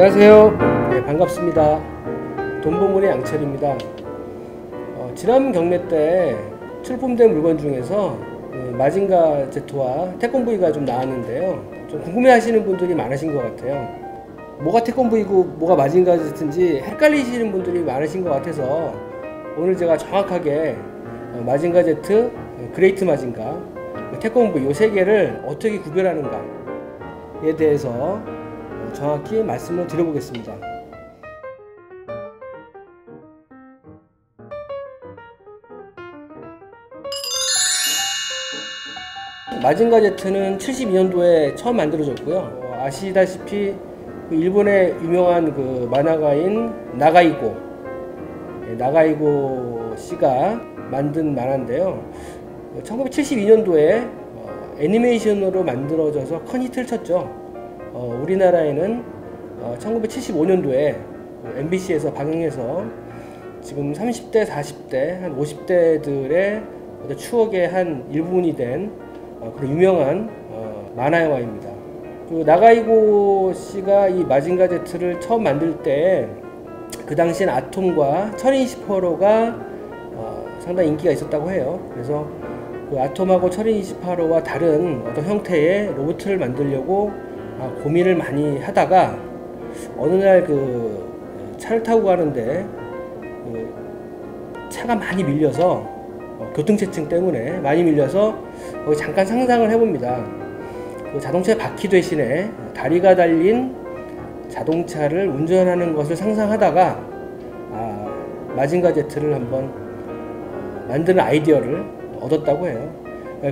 안녕하세요. 네, 반갑습니다. 돈봉문의 양철입니다. 지난 경매 때 출품된 물건 중에서 마징가 Z와 태권 V가 좀 나왔는데요. 좀 궁금해 하시는 분들이 많으신 것 같아요. 뭐가 태권 V고 뭐가 마징가 Z인지 헷갈리시는 분들이 많으신 것 같아서 오늘 제가 정확하게 마징가 Z, 그레이트 마징가, 태권 V 이 세 개를 어떻게 구별하는가에 대해서 정확히 말씀을 드려보겠습니다. 마징가 Z는 72년도에 처음 만들어졌고요. 아시다시피 일본의 유명한 만화가인 나가이고 씨가 만든 만화인데요. 1972년도에 애니메이션으로 만들어져서 큰 히트를 쳤죠. 우리나라에는 1975년도에 MBC에서 방영해서 지금 30대, 40대, 한 50대들의 추억의 한 일부분이 된 그런 유명한 만화 영화입니다. 나가이고 씨가 이 마징가 Z를 처음 만들 때 그 당시엔 아톰과 1028호가 상당히 인기가 있었다고 해요. 그래서 그 아톰하고 1028호와 다른 어떤 형태의 로봇을 만들려고 고민을 많이 하다가 어느 날 차를 타고 가는데 차가 많이 밀려서 교통체증 때문에 많이 밀려서 거기 잠깐 상상을 해봅니다. 자동차의 바퀴 대신에 다리가 달린 자동차를 운전하는 것을 상상하다가 마징가 Z를 한번 만드는 아이디어를 얻었다고 해요.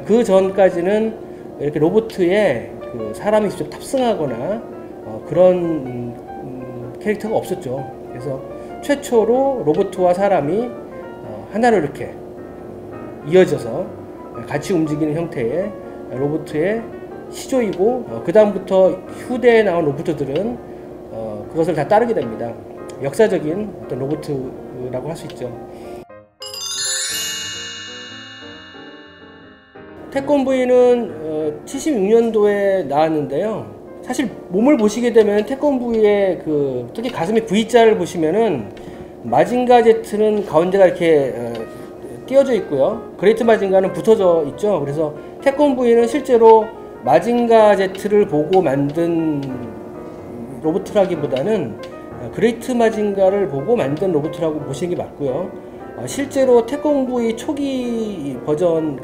그 전까지는 이렇게 로봇에 사람이 직접 탑승하거나 그런 캐릭터가 없었죠. 그래서 최초로 로봇과 사람이 하나로 이렇게 이어져서 같이 움직이는 형태의 로봇의 시조이고, 그 다음부터 후대에 나온 로봇들은 그것을 다 따르게 됩니다. 역사적인 어떤 로봇이라고 할 수 있죠. 태권 V는 76년도에 나왔는데요. 사실 몸을 보시게 되면 태권 V의 특히 가슴에 V자를 보시면은 마징가 Z는 가운데가 이렇게 띄어져 있고요. 그레이트 마징가는 붙어져 있죠. 그래서 태권 V는 실제로 마징가 Z를 보고 만든 로봇이라기보다는 그레이트 마징가를 보고 만든 로봇이라고 보시는 게 맞고요. 실제로 태권 V 초기 버전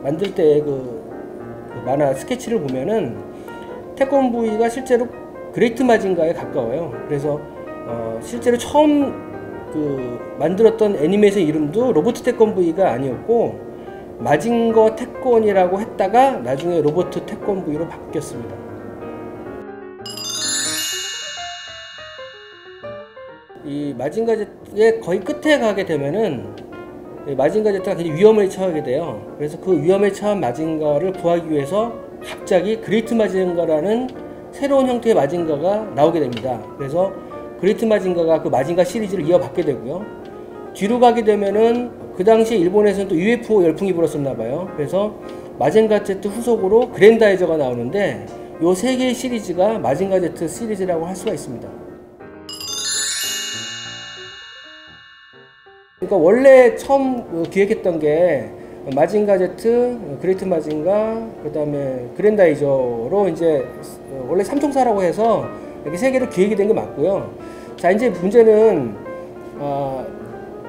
만들 때 만화 스케치를 보면은 태권 V가 실제로 그레이트 마징가에 가까워요. 그래서 실제로 처음 만들었던 애니메이션 이름도 로봇 태권 V가 아니었고 마징거 태권이라고 했다가 나중에 로봇 태권 V로 바뀌었습니다. 이 마징가 Z의 거의 끝에 가게 되면은 마징가 Z가 굉장히 위험에 처하게 돼요. 그래서 그 위험에 처한 마징가를 구하기 위해서 갑자기 그레이트 마징가라는 새로운 형태의 마징가가 나오게 됩니다. 그래서 그레이트 마징가가 그 마징가 시리즈를 이어받게 되고요. 뒤로 가게 되면은 그 당시에 일본에서는 또 UFO 열풍이 불었었나봐요. 그래서 마징가 Z 후속으로 그랜다이저가 나오는데 요 세 개의 시리즈가 마징가 Z 시리즈라고 할 수가 있습니다. 그러니까 원래 처음 기획했던 게 마징가 Z, 그레이트 마징가, 그 다음에 그랜다이저로 이제 원래 삼총사라고 해서 이렇게 세 개로 기획이 된 게 맞고요. 자, 이제 문제는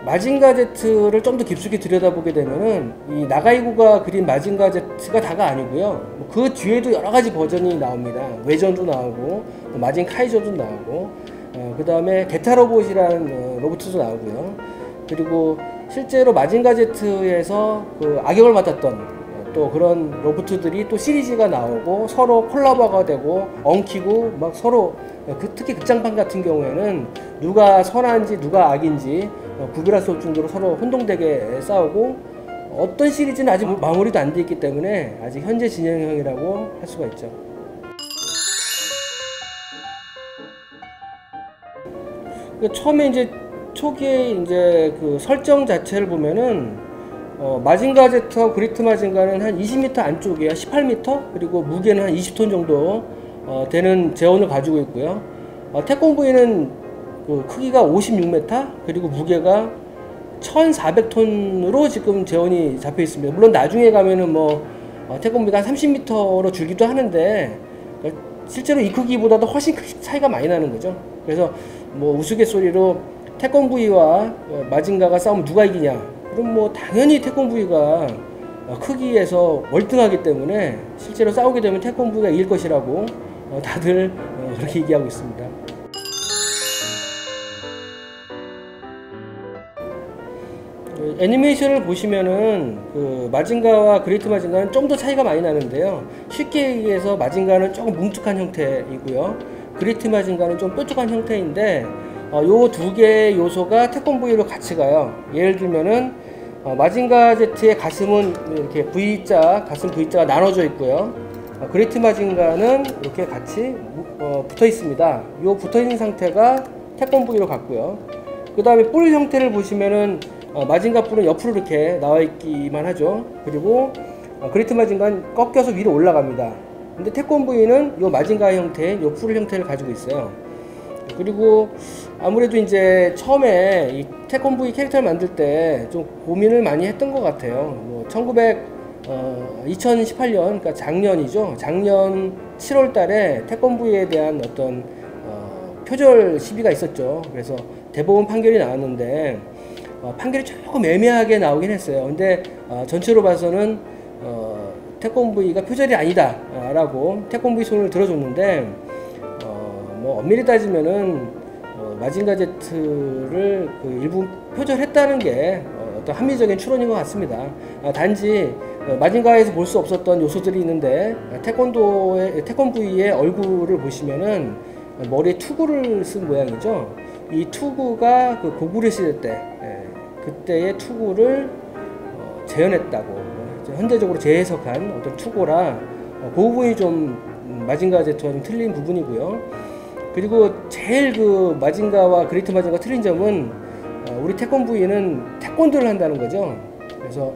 마징가 Z를 좀 더 깊숙이 들여다보게 되면은 이 나가이고가 그린 마징가 Z가 다가 아니고요. 그 뒤에도 여러 가지 버전이 나옵니다. 외전도 나오고 마징 카이저도 나오고 그 다음에 게타로봇이라는 로봇도 나오고요. 그리고 실제로 마징가 Z에서 악역을 맡았던 또 그런 로봇들이 또 시리즈가 나오고 서로 콜라보가 되고 엉키고 막 서로 특히 극장판 같은 경우에는 누가 선한지 누가 악인지 구별할 수 없을 정도로 서로 혼동되게 싸우고 어떤 시리즈는 아직 마무리도 안 돼 있기 때문에 아직 현재 진행형이라고 할 수가 있죠. 처음에 이제 초기에 이제 설정 자체를 보면은 마징가 Z와 그레이트 마징가는 한 20m 안쪽이야. 18m? 그리고 무게는 한 20톤 정도 되는 재원을 가지고 있고요. 태권브이는 그 크기가 56m 그리고 무게가 1400톤으로 지금 재원이 잡혀 있습니다. 물론 나중에 가면은 뭐 태권브이가 한 30m로 줄기도 하는데 실제로 이 크기보다도 훨씬 차이가 많이 나는 거죠. 그래서 뭐 우스갯소리로 태권브이와 마징가가 싸우면 누가 이기냐? 그럼 뭐 당연히 태권브이가 크기에서 월등하기 때문에 실제로 싸우게 되면 태권브이가 이길 것이라고 다들 그렇게 얘기하고 있습니다. 애니메이션을 보시면은 그 마징가와 그레이트 마징가는 좀 더 차이가 많이 나는데요. 쉽게 얘기해서 마징가는 조금 뭉툭한 형태이고요. 그레이트 마징가는 좀 뾰족한 형태인데 요 두 개의 요소가 태권브이로 같이 가요. 예를 들면은 마징가 Z의 가슴은 이렇게 V자, 가슴 V자가 나눠져 있고요. 그레이트 마징가는 이렇게 같이 붙어 있습니다. 요 붙어 있는 상태가 태권브이로 같고요. 그 다음에 뿔 형태를 보시면은 마징가 뿔은 옆으로 이렇게 나와 있기만 하죠. 그리고 그레이트 마징가는 꺾여서 위로 올라갑니다. 근데 태권브이는 요 마징가 형태의 요 뿔 형태를 가지고 있어요. 그리고 아무래도 이제 처음에 이 태권브이 캐릭터를 만들 때 좀 고민을 많이 했던 것 같아요. 뭐 2018년, 그러니까 작년이죠. 작년 7월 달에 태권브이에 대한 어떤 표절 시비가 있었죠. 그래서 대법원 판결이 나왔는데 판결이 조금 애매하게 나오긴 했어요. 근데 전체로 봐서는 태권브이가 표절이 아니다 라고 태권브이 손을 들어줬는데 뭐 엄밀히 따지면은 마징가 Z를 그 일부 표절했다는 게 어떤 합리적인 추론인 것 같습니다. 단지 마징가에서 볼 수 없었던 요소들이 있는데 태권브이의 얼굴을 보시면은 머리에 투구를 쓴 모양이죠. 이 투구가 그 고구려 시대 때 그때의 투구를 재현했다고 현대적으로 재해석한 어떤 투구라 그 부분이 좀 마징가 Z와 좀 틀린 부분이고요. 그리고 제일 그 마징가와 그레이트 마징가 틀린 점은 우리 태권브이는 태권도를 한다는 거죠. 그래서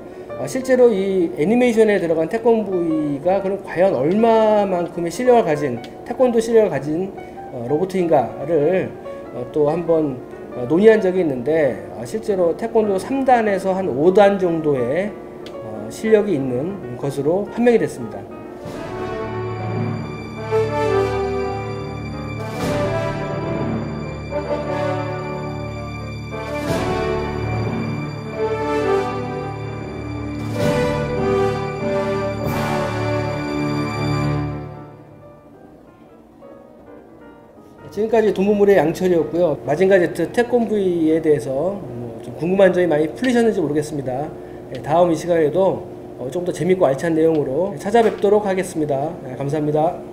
실제로 이 애니메이션에 들어간 태권브이가 그럼 과연 얼마만큼의 실력을 가진 태권도 실력을 가진 로봇인가를 또 한번 논의한 적이 있는데 실제로 태권도 3단에서 한 5단 정도의 실력이 있는 것으로 판명이 됐습니다. 지금까지 돈보물의 양철이었고요. 마징가 Z 태권브이에 대해서 좀 궁금한 점이 많이 풀리셨는지 모르겠습니다. 다음 이 시간에도 좀 더 재밌고 알찬 내용으로 찾아뵙도록 하겠습니다. 감사합니다.